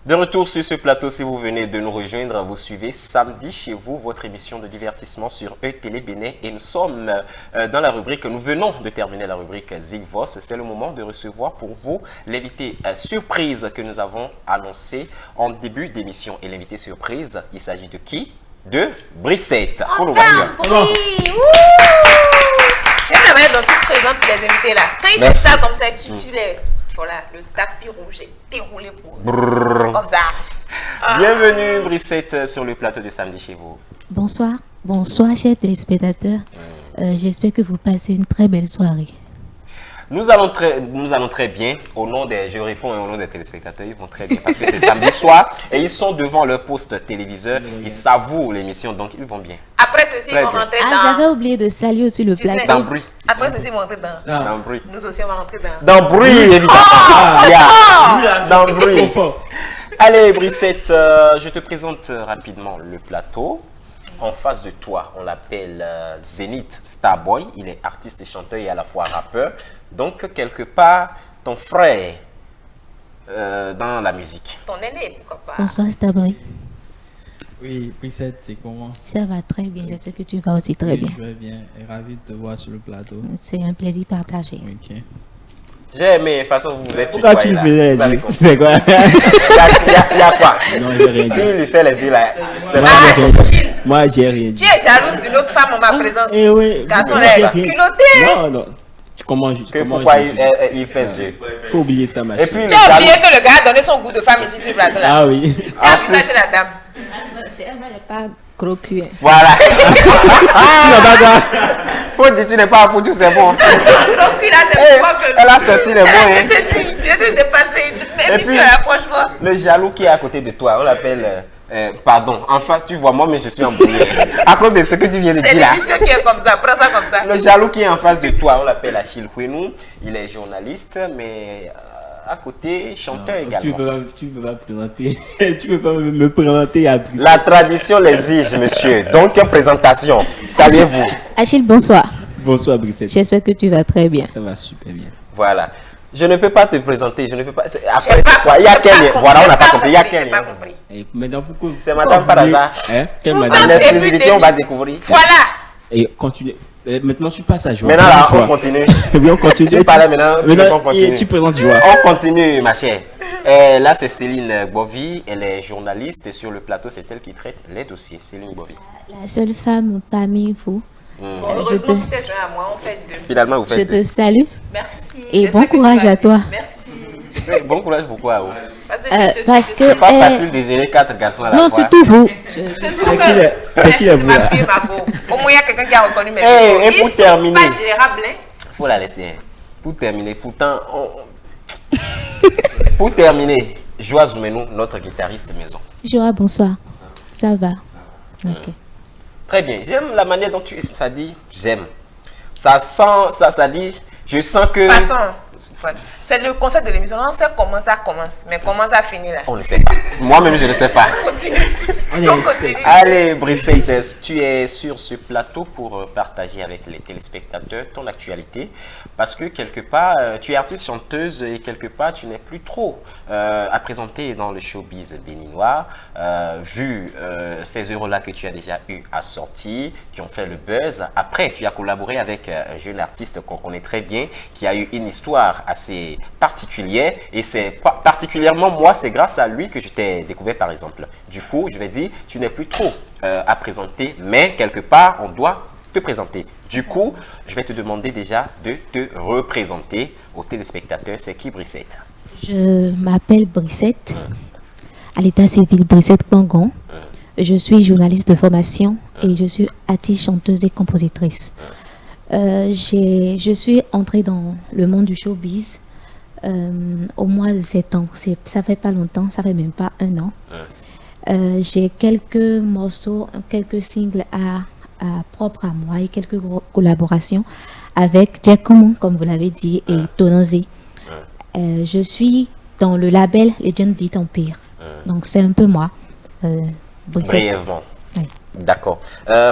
De retour sur ce plateau, si vous venez de nous rejoindre, vous suivez Samedi chez vous, votre émission de divertissement sur E-Télé Bénin. Et nous sommes dans la rubrique, nous venons de terminer la rubrique Zigvos. C'est le moment de recevoir pour vous l'invité surprise que nous avons annoncé en début d'émission. Et l'invité surprise, il s'agit de qui? De Brissette. Pour l'ouverture. J'aime la manière dont tu présentes les invités là. Quand ils s'installent comme ça, tu les... Voilà, le tapis rouge est déroulé pour comme ça. Bienvenue Brissette sur le plateau de Samedi chez vous. Bonsoir, bonsoir chers téléspectateurs. J'espère que vous passez une très belle soirée. Nous allons très bien. Au nom des, je réponds au nom des téléspectateurs, ils vont très bien parce que c'est samedi soir et ils sont devant leur poste téléviseur, ils savourent l'émission, donc ils vont bien. Après ceci, ils vont rentrer dans... j'avais oublié de saluer aussi le plateau. Dans bruit. Après ceci, ils vont rentrer dans... Dans bruit. Nous aussi, on va rentrer dans... Dans bruit, évidemment. Dans bruit. Allez, Brissette, je te présente rapidement le plateau. En face de toi, on l'appelle Zénith Starboy. Il est artiste et chanteur et à la fois rappeur. Donc, quelque part, ton frère dans la musique. Ton aîné, pourquoi pas. Bonsoir Starboy. Oui, Brissette, c'est comment? Ça va très bien, je sais que tu vas aussi très bien. Je vais bien, et ravi de te voir sur le plateau. C'est un plaisir partagé. Ok. J'ai aimé la façon dont vous êtes. Pourquoi tu le faisais? C'est quoi? Il y a quoi? Non, j'ai rien dit. S'il lui fait les yeux là, c'est Achille, Moi, j'ai rien dit. tu es jalouse d'une autre femme en ma présence. Eh oui. Garçon, moi, là, j'ai rien- culotté. Non, non. Comment pourquoi il fait ce jeu? Faut oublier ça, ma Et chérie. puis, le Tu as oublié jaloux- que le gars a donné son goût de femme ici sur le plateau là. Ah oui. Tu as vu ça chez la dame. Elle n'est pas gros cul. Voilà. Tu n'as pas quoi? Faut dire, tu n'es pas un foutu, c'est bon. Donc là, c'est pourquoi que... Elle a sorti les mots. Hein. Je te dépasser une Et émission puis- là, franchement. Le jaloux qui est à côté de toi, on l'appelle... pardon, en face, tu vois, moi, mais je suis embrouillé. À cause de ce que tu viens de C'est dire là. l'émission qui est comme ça, prends ça comme ça. Le jaloux qui est en face de toi, on l'appelle Achille Kwenou. Il est journaliste, mais à côté, chanteur également. Tu peux pas présenter. Tu peux pas me présenter à Brissette. La tradition l'exige, monsieur. Donc, présentation. Saluez-vous. Achille, bonsoir. Bonsoir, Brissette. J'espère que tu vas très bien. Ça va super bien. Voilà. Je ne peux pas te présenter. Je ne peux pas. J'ai Après, pas c'est quoi? Il y a compris, quel j'ai lien? pas Voilà, on compris, n'a pas j'ai compris. Il y a quel j'ai lien? pas compris. Et maintenant, pourquoi? C'est madame par hasard. Hein? Quelle Pourtant, madame? En début exclusivité, on va d'émission. découvrir. Voilà. Et continue. Maintenant, tu passes à Joie. Maintenant, là, Joie. on continue. Oui, on continue. Tu parlais maintenant, tu veux qu'on continue. Tu présentes Joie. On continue, ma chère. Là, c'est Céline Bovy. Elle est journaliste et sur le plateau, c'est elle qui traite les dossiers. Céline Bovy. La seule femme parmi vous. Bon, je heureusement te- que tu t'es joint à moi, on fait deux. Finalement, vous Je faites. te salue. Merci. Et Je bon sais que tu courage vas à toi. bien. Merci. Bon courage, pourquoi? Oh? Parce que Parce que- C'est pas Eh, facile de gérer 4 garçons à la Non, fois. surtout vous. C'est qui la Ma voix? fille, Margot. Au moins, il y a quelqu'un qui a reconnu mes Eh, vidéos. et pour Ils sont terminer. pas gérables, hein. Faut la laisser. Hein. Pour terminer, pourtant, pour terminer, Joa Zoumenou, notre guitariste maison. Joa, bonsoir. Ça va. Ok. Très bien. J'aime la manière dont ça dit j'aime. Ça sent, ça dit, je sens que. De toute façon, voilà. C'est le concept de l'émission. On sait comment ça commence, mais comment ça finit là. On ne sait pas. Moi-même, je ne sais pas. Continue. On continue. Allez, Brissette, tu es sur ce plateau pour partager avec les téléspectateurs ton actualité. Parce que quelque part, tu es artiste chanteuse et quelque part, tu n'es plus trop à présenter dans le showbiz béninois. Vu ces euros-là que tu as déjà eu à sortir, qui ont fait le buzz. Après, tu as collaboré avec un jeune artiste qu'on connaît très bien, qui a eu une histoire assez particulière. Et c'est particulièrement moi, c'est grâce à lui que je t'ai découvert par exemple. Du coup, je vais dire, tu n'es plus trop à présenter, mais quelque part, on doit te présenter. Du coup, je vais te demander déjà de te représenter aux téléspectateurs. C'est qui Brissette? Je m'appelle Brissette. À l'état civil, Brissette Pangon. Je suis journaliste de formation et je suis artiste, chanteuse et compositrice. Je suis entrée dans le monde du showbiz au mois de septembre. Ça fait pas longtemps, ça fait même pas un an. J'ai quelques morceaux, quelques singles propres à moi et quelques collaborations avec Giacomo, comme vous l'avez dit, et Tononzi. Je suis dans le label Legend Beat Empire. Donc c'est un peu moi. Brissette. Brièvement. Oui. D'accord.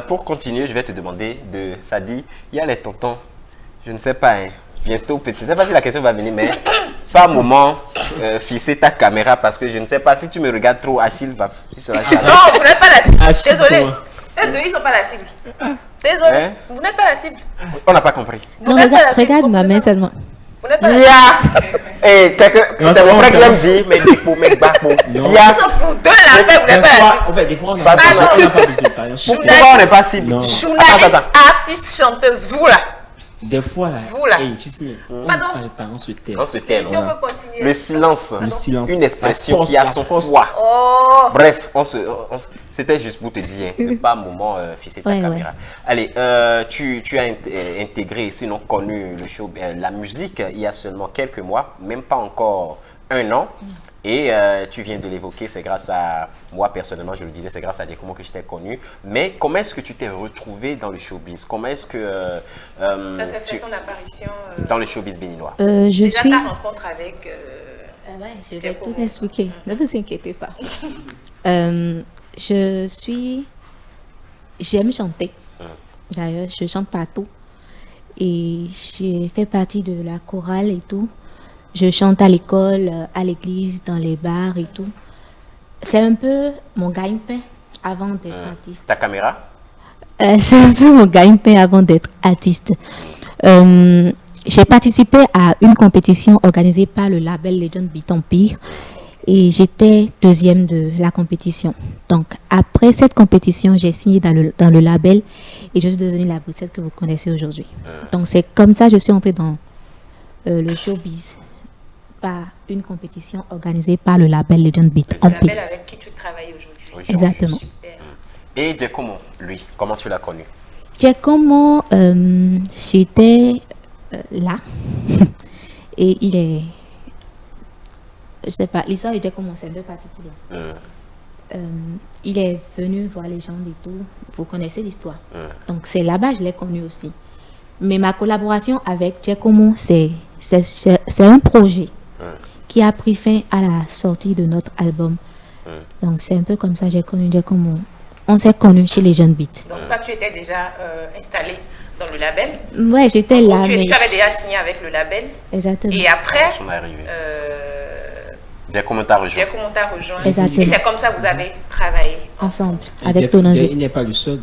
Pour continuer, je vais te demander ça dit, il y a les tontons. Je ne sais pas, hein. Bientôt, je ne sais pas si la question va venir, mais par moment, fixer ta caméra parce que je ne sais pas si tu me regardes trop, Achille va sur la caméra. Non, vous n'êtes pas la cible. Achille, Désolé. comment? Eux deux, ils sont pas la cible. Désolé. Hein? Vous n'êtes pas la cible. On n'a pas compris. Vous Non, n'êtes pas la cible. regarde ma main seulement. Vous n'êtes pas la Il y cible. a... c'est mon frère qui aime dire, mais Déco, mais Bako. Non. Il y a... Ils sont pour deux la paix, vous n'êtes pas la cible. En fait, des fois, on n'a Parce pas, que- on n'a pas plus de talent. Pourquoi on n'est pas cible? Non. Journaliste, Attends. artiste, chanteuse, vous là. Des fois, là, Vous, là. hey, Gisèle, on Pardon. parle pas, on se tait. On se tait. Si on peut continuer. Le silence. Le silence. Une expression La force, qui a la son force. poids. Oh. Bref, c'était juste pour te dire, ne pas un moment fixer ta Ouais, caméra. Allez, tu as intégré, sinon connu le show, la musique il y a seulement quelques mois, même pas encore un an. Et tu viens de l'évoquer, c'est grâce à moi personnellement, je le disais, c'est grâce à Diakomo que je t'ai connu. Mais comment est-ce que tu t'es retrouvé dans le showbiz? Comment est-ce que Ça s'est fait ton apparition. dans le showbiz béninois? Je Déjà suis... ta rencontre avec. Ouais, je vais Diakomo. tout expliquer. Ne vous inquiétez pas. J'aime chanter. D'ailleurs, je chante partout. Et j'ai fait partie de la chorale et tout. Je chante à l'école, à l'église, dans les bars et tout. C'est un peu mon gagne-pain avant d'être artiste. Ta caméra? C'est un peu mon gagne-pain avant d'être artiste. J'ai participé à une compétition organisée par le label Legend Beat Empire et j'étais deuxième de la compétition. Donc, après cette compétition, j'ai signé dans le label et je suis devenue la Brisette que vous connaissez aujourd'hui. Donc, c'est comme ça que je suis entrée dans le showbiz par une compétition organisée par le label Legend Beat Le Empire. label avec qui tu travailles aujourd'hui. Exactement. Super. Et Diakomo, lui, comment tu l'as connu? Giacomo, j'étais là et il est, je sais pas, l'histoire de Giacomo c'est un peu particulier. Il est venu voir les gens et tout, vous connaissez l'histoire. Donc c'est là-bas que je l'ai connu aussi. Mais ma collaboration avec Giacomo, c'est un projet qui a pris fin à la sortie de notre album. Donc c'est un peu comme ça que j'ai connu Giacomo. On s'est connus chez les Jeunes Beats. Donc toi, tu étais déjà installé dans le label. Ouais, j'étais là. Donc, tu mais avais déjà signé avec le label. Exactement. Et après, On est arrivé. Diakomo t'a rejoint. Diakomo t'a rejoint. Exactement. Et c'est comme ça que vous avez travaillé Ensemble, Et avec Diakomo, Tonanzé. il n'est pas le seul.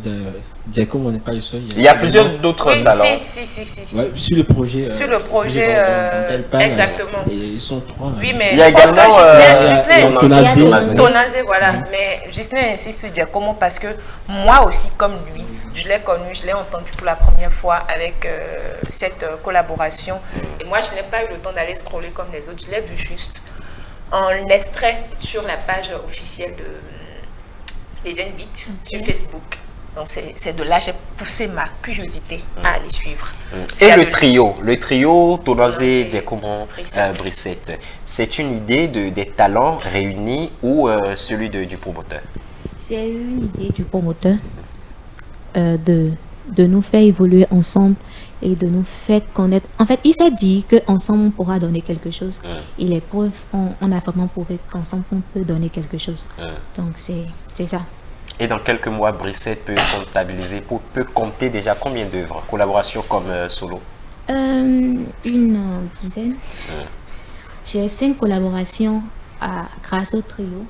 Giacomo n'est pas le seul. Il y a plusieurs d'autres Oui, talents. si. Ouais, sur le projet. Sur le projet, dont elle parle, exactement. et ils sont trois. Oui, mais Il y a je pense également que Gisney Tonazé. insiste. Tonazé, voilà. Mais Gisney insiste sur Giacomo parce que moi aussi, comme lui, je l'ai connu, je l'ai entendu pour la première fois avec cette collaboration. Et moi, je n'ai pas eu le temps d'aller scroller comme les autres. Je l'ai vu juste en extrait sur la page officielle de Legend Beat sur Facebook. Donc, c'est de là que j'ai poussé ma curiosité à aller suivre. Et Faire le de- trio Tonazé, Tonazé, Diakomo, Brissette. Brissette, c'est une idée des talents réunis ou celui du promoteur? C'est une idée du promoteur de nous faire évoluer ensemble et de nous faire connaître. En fait, il s'est dit qu'ensemble, on pourra donner quelque chose. Et les preuves, on a vraiment prouvé qu'ensemble, on peut donner quelque chose. Donc, c'est ça. Et dans quelques mois, Brissette peut peut compter déjà combien d'œuvres, collaboration comme solo? Une dizaine. J'ai 5 collaborations grâce au trio.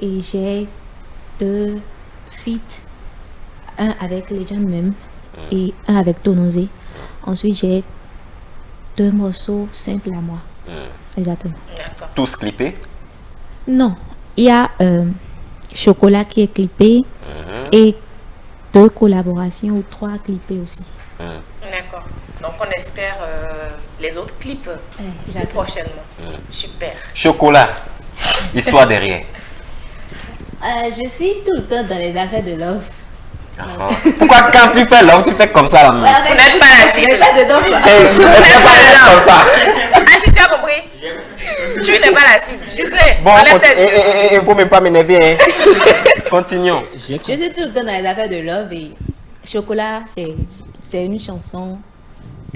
Et j'ai 2 feats. Un avec Legend même et un avec Tonanzé. Ensuite, j'ai 2 morceaux simples à moi. Exactement. D'accord. Tous clippés? Non, il y a Chocolat qui est clippé et 2 collaborations ou 3 clippés aussi. D'accord. Donc, on espère les autres clips plus exactement. prochainement. Super. Chocolat, histoire derrière. Je suis tout le temps dans les affaires de love. Pourquoi quand tu fais l'homme, tu fais comme ça là même? Vous n'êtes pas la cible. pas dedans. quoi. Tu fais pas comme ça. Achille, tu as compris? Tu n'es pas la cible. Gisèle, Bon, enlève tes yeux. il faut même pas m'énerver. Hein. Continuons. Je suis tout le temps dans les affaires de love et Chocolat, c'est une chanson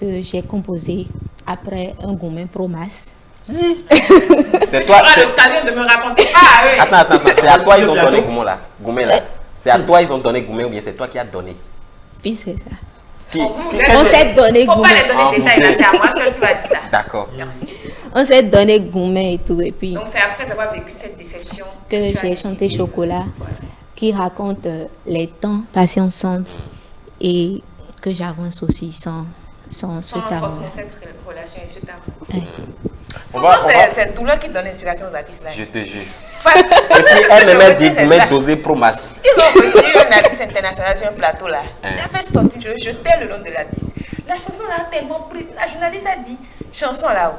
que j'ai composée après un gourmet promas. C'est Tu toi. auras l'occasion de me raconter pas à eux. Attends. C'est à toi ils ont donné Goumé là. Goumé là. C'est à toi ils ont donné Goumé ou bien c'est toi qui as donné? Puis c'est ça. Qui- On qui- On s'est donné Faut pas gourmet. les donner des détails là, c'est à moi seul tu vas dire ça. D'accord. Merci. On s'est donné gourmet et tout. Et puis, Donc c'est après avoir vécu cette déception que tu as j'ai décidé. chanté Chocolat, qui raconte les temps passés ensemble et que j'avance aussi sans cet Sans amour. forcément cette relation et cet amour. Ouais. Souvent, c'est cette douleur qui donne l'inspiration aux artistes là. Je te jure. Fait, Et puis, elle je me met me dis, des c'est gourmets ça. dosés promas. Ils ont reçu un artiste international sur un plateau là. Il a fait sortir, je jetais le nom de l'artiste. La chanson là a tellement pris. La journaliste a dit, chanson là,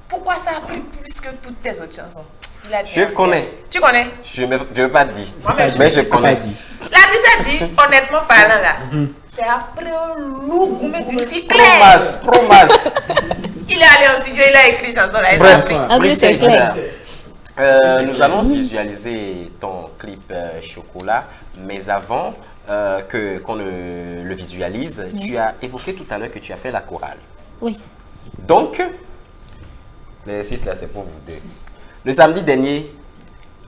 pourquoi ça a pris plus que toutes tes autres chansons? Il a dit, Je connais. Tu connais? Je ne veux pas dire. Moi-même, Mais je connais. L'artiste a dit, honnêtement parlant là, c'est après un lourd gourmet d'une fille Promas, claire. promas. Il est allé en studio, il a écrit chanson là. Il a Bref, appris. En plus, c'est clair. nous allons visualiser ton clip Chocolat, mais avant qu'on ne le visualise, tu as évoqué tout à l'heure que tu as fait la chorale. Oui. Donc, l'exercice là, c'est pour vous deux. Le samedi dernier,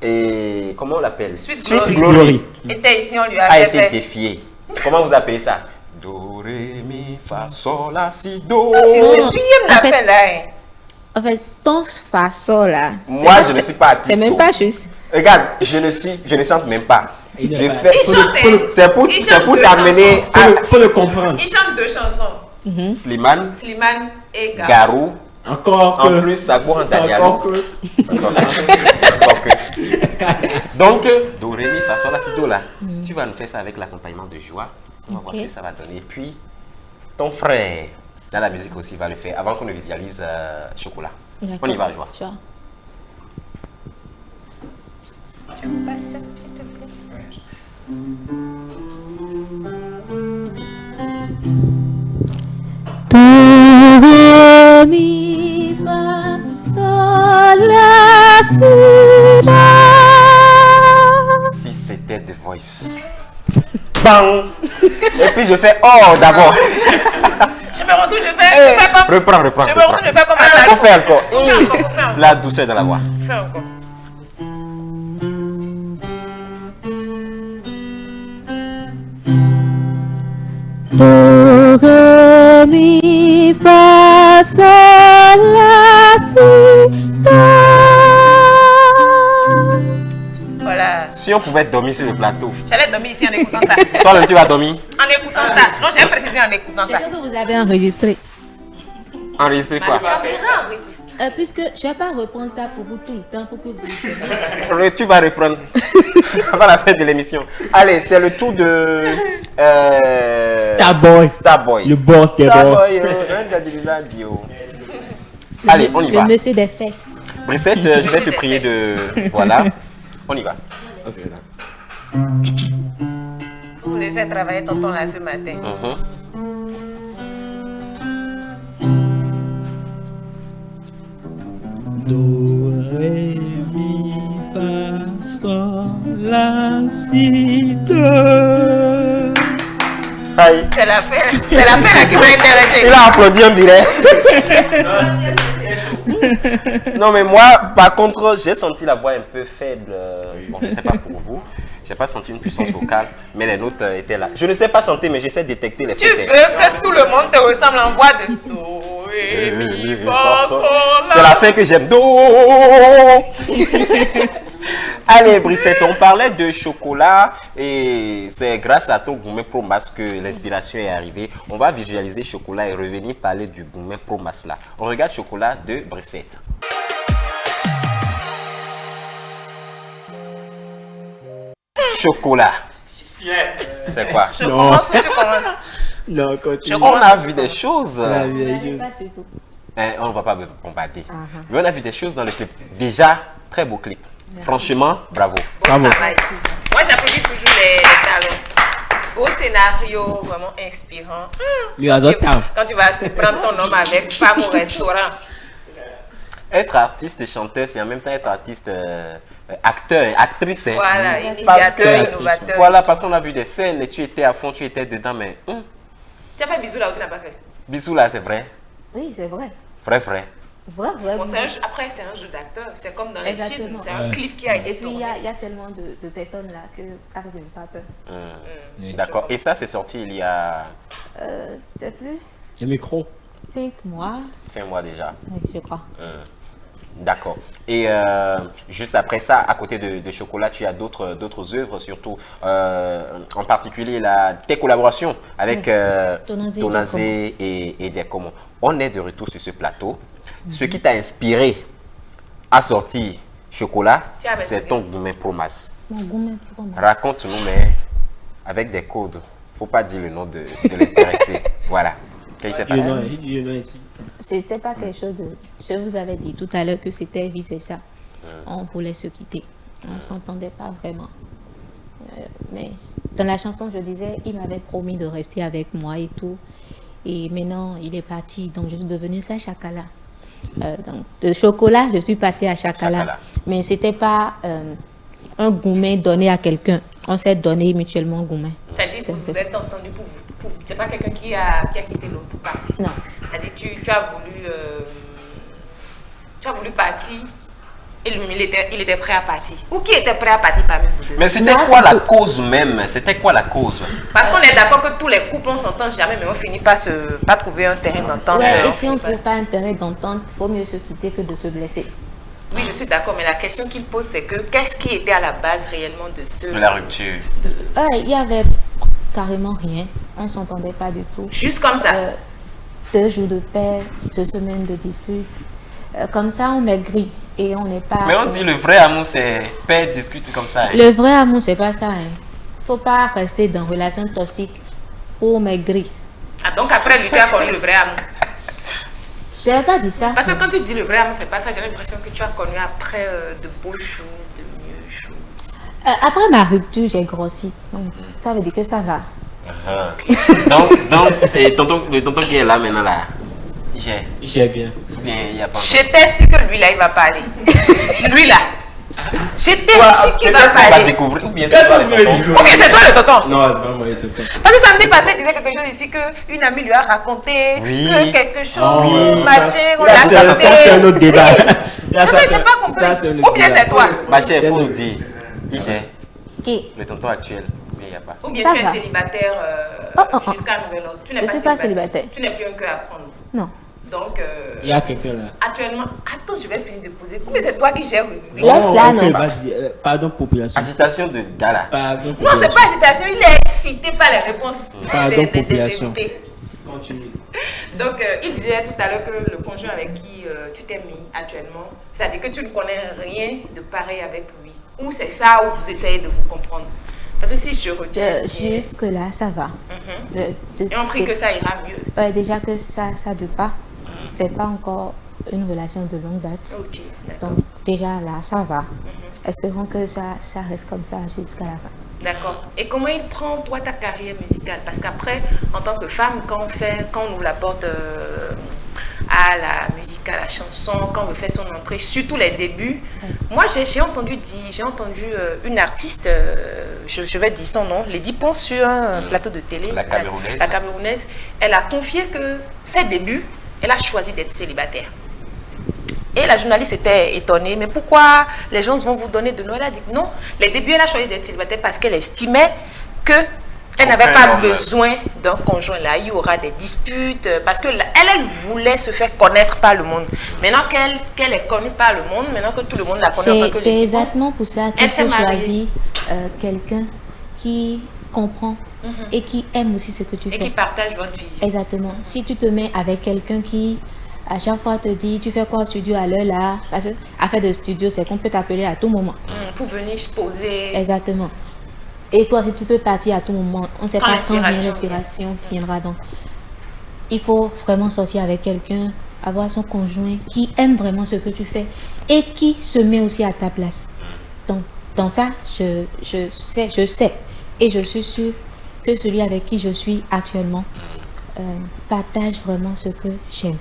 et comment on l'appelle? Sweet Glory Glory. Était ici, on lui a avait été fait. défié. Comment vous appelez ça? Do, ré, mi, fa, sol, la, si, do. Tu Oh. aimes la En fait- fin là. Hein. En fait, ton façon là. Moi, je ne suis pas artiste. C'est même pas juste. Regarde, je ne chante même pas. Il Je est- fais. Il chante, hein. C'est pour Il chante deux t'amener chansons. Faut le comprendre. Il chante deux chansons. Slimane, Slimane et Garou. Garou. Encore En que. plus, Sago en Encore Danialo. que. Encore que. Donc, do, ré, mi, fa, sol, la, si, do là. Tu vas nous faire ça avec l'accompagnement de joie. On va voir Ok. ce que ça va donner. Puis, ton frère, dans la musique aussi, va le faire avant qu'on ne visualise Chocolat. On y va, joie. Joie. Tu me passes ça, s'il te plaît? Do, ré, mi, fa, sol, la, si, do. Si c'était The Voice. Bang! Et puis je fais oh d'abord. Je me retourne, je fais comme. Reprends. Je me retourne, je fais comme ça. Faut faire encore. Faut faire encore, faut faire encore. La douceur dans la voix. Fais encore. Do, ré, mi, fa, sol, la, si, do. Voilà. Si on pouvait dormir sur le plateau. J'allais dormir ici en écoutant ça. Toi-même tu vas dormir. En écoutant ça. Non, j'ai précisé en écoutant ça. C'est ce que vous avez enregistré. Enregistrer quoi? Caméra enregistre. Puisque je ne vais pas reprendre ça pour vous tout le temps pour que vous... Tu vas reprendre avant la fin de l'émission. Allez, c'est le tour de Starboy. Starboy. Le boss des boss. Starboy, un dadilila, dio. Allez, on y Le va. monsieur des fesses. Brissette, je vais te prier de. Voilà. On y va. Vous voulez faire travailler tonton là ce matin. Do, ré, mi, fa, sol, la, si, do. Aïe. C'est l'affaire là qui m'a intéressé. Il a applaudi, on dirait. Non, mais moi, par contre, j'ai senti la voix un peu faible. Bon, je ne sais pas pour vous. Je n'ai pas senti une puissance vocale, mais les notes étaient là. Je ne sais pas chanter, mais j'essaie de détecter les Tu veux fautes. que tout le monde te ressemble en voix de do, ré, mi, fa, sol, C'est la. la fin que j'aime. Do. Allez, Brissette, on parlait de chocolat et c'est grâce à ton Gourmet Promas que l'inspiration est arrivée. On va visualiser chocolat et revenir parler du Gourmet Promas là. On regarde chocolat de Brissette. Chocolat. C'est quoi? Je commence ou tu commences? Non, continue. On a vu des choses. On a vu des choses. Pas surtout. On ne va pas bombarder. Mais on a vu des choses dans le clip. Déjà, très beau clip. Franchement, bravo. Bravo. Travail. Moi, j'applaudis toujours les talents. Beau scénario, vraiment inspirant. Le résultat. Quand tu vas se prendre ton homme avec femme au restaurant. Être artiste et chanteur, c'est en même temps être artiste, acteur, actrice. Hein. Voilà, Parce initiateur, que- innovateur. Voilà, parce qu'on a vu des scènes et tu étais à fond, tu étais dedans, mais Tu as fait bisous là où tu n'as pas fait. bisous là, c'est vrai. Oui, c'est vrai. Vrai, vrai. Vrai, vrai. Bon, vrai. après, c'est un jeu d'acteur. C'est comme dans les Exactement. films. C'est un clip qui a Et été puis, il tourné. y a tellement de personnes là que ça ne fait même pas peur. D'accord. Et ça, c'est sorti il y a C'est plus Le micro. 5 mois, 5 mois déjà. oui, je crois. D'accord. Et juste après ça, à côté de chocolat, tu as d'autres œuvres, surtout en particulier tes collaborations avec Tonazé et Diakomo. On est de retour sur ce plateau. Ce qui t'a inspiré à sortir chocolat, c'est ton gourmet promas. Mon gourmet promas. Raconte-nous, mais avec des codes. Faut pas dire le nom de l'intéressé. Voilà. Qu'est-ce qui s'est passé? C'était pas quelque chose de... Je vous avais dit tout à l'heure que c'était vice-versa. On voulait se quitter. On ne s'entendait pas vraiment. Mais dans la chanson, je disais, il m'avait promis de rester avec moi et tout. Et maintenant, il est parti. Donc, je suis devenue sa Chakala. Donc, de chocolat, je suis passée à Chakala. Mais ce n'était pas un gourmet donné à quelqu'un. On s'est donné mutuellement gourmet. C'est-à-dire que vous êtes entendu pour vous. C'est pas quelqu'un qui a quitté l'autre partie. Non. C'est-à-dire que tu as voulu partir et lui, il était prêt à partir. Ou qui était prêt à partir parmi vous deux? Mais c'était quoi la cause même? C'était quoi la cause? Parce qu'on est d'accord que tous les couples, on s'entend jamais, mais on finit par trouver un terrain d'entente. Ouais, et si on ne trouve pas un terrain d'entente, il faut mieux se quitter que de se blesser. Oui, je suis d'accord, mais la question qu'il pose, c'est que qu'est-ce qui était à la base réellement de la rupture? Il y avait carrément rien. On ne s'entendait pas du tout. Juste comme ça? 2 jours de paix, 2 semaines de dispute. Comme ça, on maigrit et on n'est pas... Mais on dit le vrai amour, c'est paix, discute comme ça. Hein. Le vrai amour, c'est pas ça. Il faut pas rester dans une relation toxique pour maigrir. Ah, donc après lui, tu as connu le vrai amour? Je n'avais pas dit ça. Parce que quand tu dis le vrai amour, c'est pas ça. J'ai l'impression que tu as connu après de beaux jours, de mieux jours. Après ma rupture, j'ai grossi. Donc, ça veut dire que ça va. Donc et le tonton qui est là maintenant, là, j'ai bien. Il y a pas. J'étais sûre que lui, là, il va parler. Lui, là. J'étais sûre qu'il va parler. Va découvrir. Ou bien c'est toi le tonton. Ou bien c'est toi le tonton. Non, c'est pas moi le tonton. Parce que samedi passé, il disait quelque chose ici qu'une amie lui a raconté que quelque chose, machin, on l'a Ça, c'est un autre débat. Non, mais j'ai pas compris. Ou bien c'est toi. Ma chère, il faut nous dire. Qui? Le tonton actuel. Il y a pas. Ou bien tu es célibataire jusqu'à nouvel ordre. Tu n'es pas célibataire. Tu n'es plus un cœur à prendre. Non. Donc, il y a quelqu'un là. Actuellement, attends, je vais finir de poser. Mais c'est toi qui gères. Laisse-la, non. Pardon, population. Agitation de Dala. Non, c'est pas agitation, il est excité par les réponses. Pardon, population. Continue. Donc, il disait tout à l'heure que le conjoint avec qui tu t'es mis actuellement, c'est-à-dire que tu ne connais rien de pareil avec lui. Ou c'est ça, ou vous essayez de vous comprendre. Parce que si je retiens... Jusque-là, ça va. Et on prie que ça ira mieux. Ouais, déjà que ça ne dure pas. C'est pas encore une relation de longue date. Okay, donc déjà là, ça va. Espérons que ça reste comme ça jusqu'à la fin. D'accord. Et comment il prend, toi, ta carrière musicale? Parce qu'après, en tant que femme, quand on ouvre la porte à la musique, à la chanson, quand on veut faire son entrée, surtout les débuts, moi, j'ai entendu une artiste, je vais dire son nom, Lady Pons sur un plateau de télé. La Camerounaise. La Camerounaise. Elle a confié que ses débuts, elle a choisi d'être célibataire. Et la journaliste était étonnée, mais pourquoi les gens vont vous donner de nous? Elle a dit que non, les débuts, elle a choisi d'être célibataire parce qu'elle estimait qu'elle n'avait pas besoin d'un conjoint. Là, il y aura des disputes, parce qu'elle voulait se faire connaître par le monde. Maintenant qu'elle est connue par le monde, maintenant que tout le monde la connaît, en tant que c'est exactement pour ça qu'il faut choisir quelqu'un qui comprend et qui aime aussi ce que tu fais. Et qui partage votre vision. Exactement. Si tu te mets avec quelqu'un qui, à chaque fois, te dit, tu fais quoi au studio à l'heure là? Parce que affaire de studio, c'est qu'on peut t'appeler à tout moment. Pour venir poser. Exactement. Et toi, si tu peux partir à tout moment, on ne sait pas quand l'inspiration viendra. Donc, il faut vraiment sortir avec quelqu'un, avoir son conjoint qui aime vraiment ce que tu fais et qui se met aussi à ta place. Donc, dans ça, je sais et je suis sûre que celui avec qui je suis actuellement partage vraiment ce que j'aime.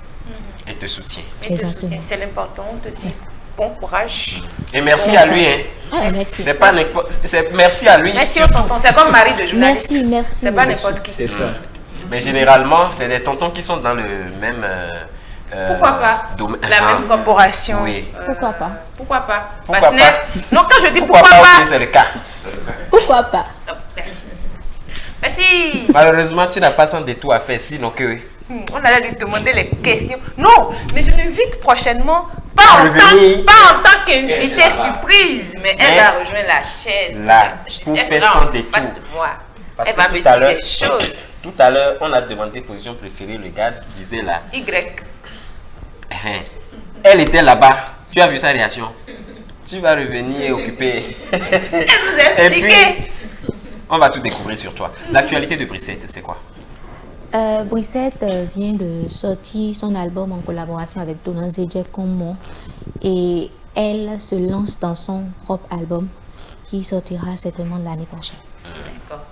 Et te soutient. Exactement. C'est l'important, on te dit bon courage. Et merci à lui. Hein. Ah, merci. C'est pas merci à lui. Merci au tonton. C'est comme mari de journaliste. Merci. C'est pas n'importe qui. C'est ça. Mais généralement, c'est des tontons qui sont dans le même... pourquoi pas la même corporation. Oui. Pourquoi pas? Pourquoi pas? Pourquoi pas? Non, quand je dis pourquoi pas... c'est le cas. Pourquoi pas? Merci. Merci. Malheureusement, tu n'as pas sans détour à faire, sinon que... On allait lui demander les questions. Non, mais je l'invite prochainement Pas revenir en tant qu'invitée surprise, mais elle va rejoindre la chaîne. là, Juste, pour elle faire sera sans en détour. face de moi. Parce Elle que va me tout à dire l'heure- des choses. Tout à l'heure, on a demandé position préférée. Le gars disait là. Y. Elle était là-bas. Tu as vu sa réaction. Tu vas revenir et occuper. Elle nous a Et expliqué. puis, on va tout découvrir sur toi. L'actualité de Brissette, c'est quoi? Brissette vient de sortir son album en collaboration avec Donan Zedje Kommo et elle se lance dans son propre album qui sortira certainement l'année prochaine. D'accord.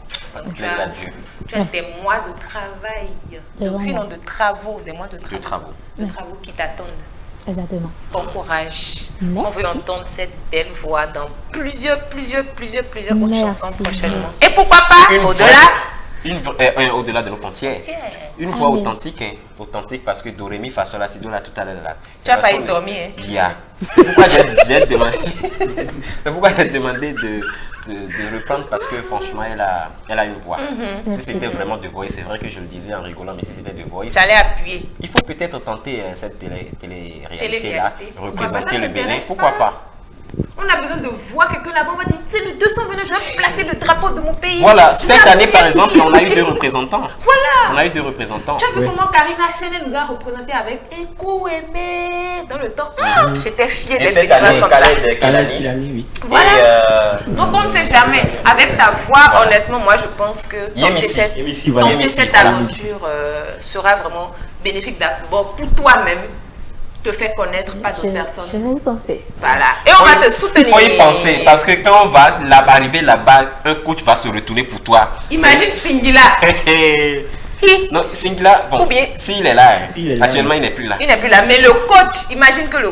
Donc, Les adieux. tu as des mois de travail. Des Donc, mois. sinon de travaux, des mois de De travaux. De travaux qui t'attendent. Exactement. Bon courage. Merci. On veut entendre cette belle voix dans plusieurs autres Merci, chansons prochainement. merci. Et pourquoi pas Une au-delà au-delà de nos frontières. Tiens, Une voix oui. authentique, hein. Authentique parce que Do, Ré, Mi, Fa, Sol, La, Si, Do, là, tout à l'heure là. tu as De toute failli façon, dormir. Hein. Il y a. C'est pourquoi j'ai demandé, c'est pourquoi j'ai demandé de reprendre parce que franchement, elle a une voix. Si Merci. c'était vraiment de Voice, c'est vrai que je le disais en rigolant, mais si c'était de Voice, J'allais appuyer. il faut peut-être tenter cette télé-réalité-là, Télé-réalité. représenter Ça le Bénin, t'intéresse pourquoi pas? pas? On a besoin de voir quelqu'un là-bas. On va dire c'est le 200 Bénin, je vais placer le drapeau de mon pays. Voilà, cette Tu as année vu? par exemple, on a eu 2 représentants. Voilà. On a eu 2 représentants. Tu as vu Oui. comment Karina Sene nous a représenté avec un coup aimé dans le temps. J'étais fière Et d'être cette année, béninoise comme ça. Khaled Kelani. Oui. Voilà. Donc on ne sait jamais. Avec ta voix, honnêtement, moi je pense que Yémissi. Ici, voilà. tenter cette voilà. aventure sera vraiment bénéfique d'abord pour toi-même, te faire connaître, pas d'autres Je personnes. vais y penser. Voilà. Et on va te soutenir. Il faut y penser parce que quand on va arriver là-bas, un coach va se retourner pour toi. Imagine Singila. Hi. Non, Singla, bon, Ou bien- s'il est là, hein, S'il est là, actuellement il n'est plus là. Il n'est plus là. Mais le coach, imagine que le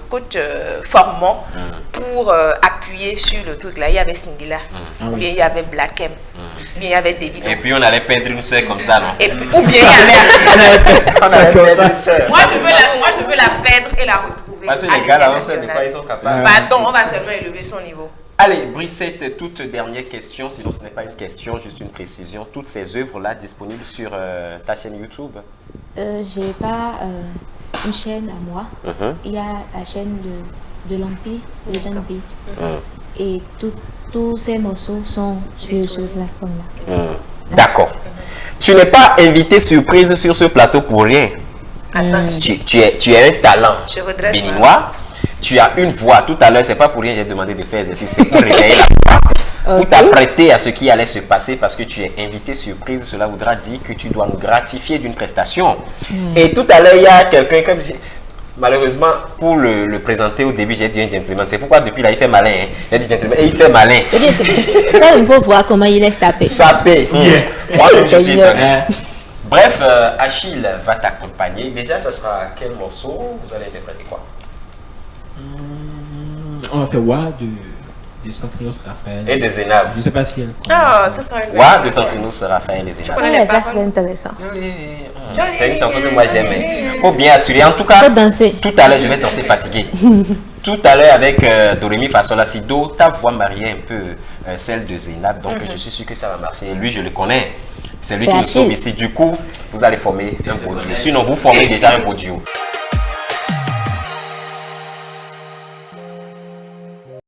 coach formant pour appuyer sur le truc là, il y avait Singila. Ou bien il y avait Black M. Ou bien il y avait David. Et puis on allait perdre une soeur comme ça, non? Et puis, ou bien il y avait. On allait perdre une soeur. moi, je veux la perdre et la retrouver. Parce que à les gars là, on sait de l'international. quoi ils sont capables. Pardon, on va seulement élever son niveau. Allez, Brissette, toute dernière question, sinon ce n'est pas une question, juste une précision. Toutes ces œuvres-là disponibles sur ta chaîne YouTube? J'ai pas une chaîne à moi. Il y a la chaîne de l'Empire, Legend Beat. Et tous ces morceaux sont sur ce plateforme-là. D'accord. Tu n'es pas invité surprise sur ce plateau pour rien. Attends, Tu es un talent je redresse béninois. Tu as une voix. Tout à l'heure, c'est pas pour rien que j'ai demandé de faire exercice. C'est pour réveiller la voix. Pour t'apprêter à ce qui allait se passer parce que tu es invité surprise. Cela voudra dire que tu dois nous gratifier d'une prestation. Et tout à l'heure, il y a quelqu'un comme malheureusement, pour le présenter au début, j'ai dit un gentleman. C'est pourquoi depuis là, il fait malin. Hein. J'ai dit gentleman. Et il fait malin. Là, il faut voir comment il est sapé. Sapé. Moi, je suis Seigneur. étonné. Bref, Achille va t'accompagner. Déjà, ça sera quel morceau? Vous allez interpréter quoi? On va faire Wa de Santrinos Raphaël. Et de Zénab. Je sais pas si elle. Ah, ça sera une Wa de Santrinos Raphaël et Zénab. connais les Ouais, ça paroles? serait intéressant. C'est une chanson que moi j'aime. Faut bien assurer. En tout cas, Faut danser. tout à l'heure, je vais danser fatigué. Tout à l'heure, avec Do, Ré, Mi, Fa, Sol, La, Si, Do, ta voix mariée un peu celle de Zénab. Donc, je suis sûr que ça va marcher. Et lui, je le connais. C'est lui C'est qui le sauve Achille. ici. Du coup, vous allez former un beau duo. Sinon, vous formez déjà un beau duo.